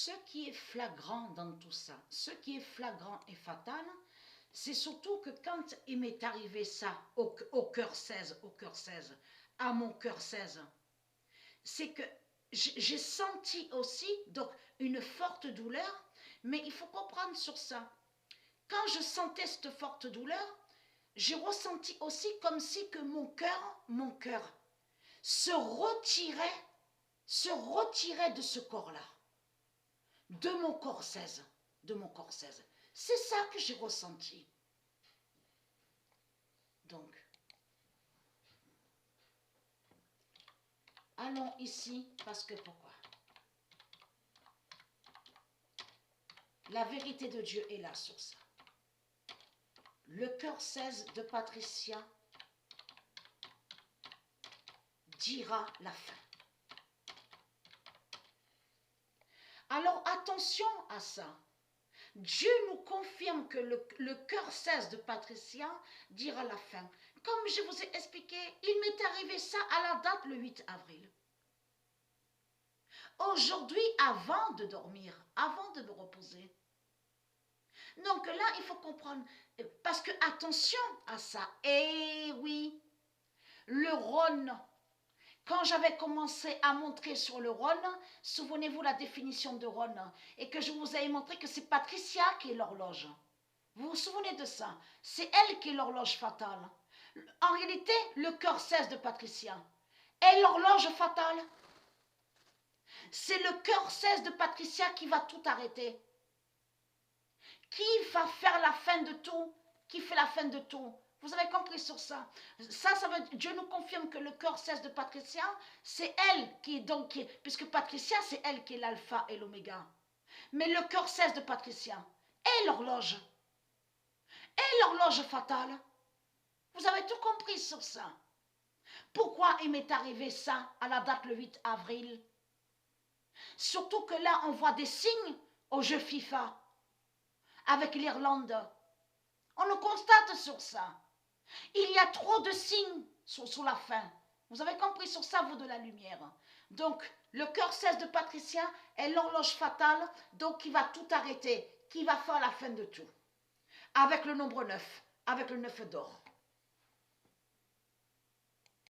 ce qui est flagrant dans tout ça, ce qui est flagrant et fatal, c'est surtout que quand il m'est arrivé ça au cœur 16, à mon cœur 16, c'est que j'ai senti aussi donc une forte douleur, mais il faut comprendre sur ça. Quand je sentais cette forte douleur, j'ai ressenti aussi comme si que mon cœur se retirait de ce corps-là, de mon corps 16, C'est ça que j'ai ressenti. Donc, allons ici, parce que pourquoi? La vérité de Dieu est là sur ça. Le cœur 16 de Patricia dira la fin. Alors attention à ça. Dieu nous confirme que le cœur 16 de Patricia dira la fin. Comme je vous ai expliqué, il m'est arrivé ça à la date le 8 avril. Aujourd'hui, avant de dormir, avant de me reposer. Donc là, il faut comprendre, parce que attention à ça. Eh oui, le Rhône. Quand j'avais commencé à montrer sur le Rhône, souvenez-vous la définition de Rhône, et que je vous ai montré que c'est Patricia qui est l'horloge. Vous vous souvenez de ça? C'est elle qui est l'horloge fatale. En réalité, le cœur 16 de Patricia est l'horloge fatale. C'est le cœur 16 de Patricia qui va tout arrêter. Qui va faire la fin de tout? Qui fait la fin de tout? Vous avez compris sur ça? Ça veut dire, Dieu nous confirme que le cœur 16 de Patricia, c'est elle qui est donc, puisque Patricia, c'est elle qui est l'alpha et l'oméga. Mais le cœur 16 de Patricia est l'horloge. Est l'horloge fatale. Vous avez tout compris sur ça. Pourquoi il m'est arrivé ça à la date le 8 avril? Surtout que là, on voit des signes au jeu FIFA avec l'Irlande. On le constate sur ça. Il y a trop de signes sur la fin. Vous avez compris sur ça, vous de la lumière. Donc, le cœur 16 de Patricia est l'horloge fatale, donc qui va tout arrêter, qui va faire la fin de tout. Avec le nombre 9, avec le 9 d'or.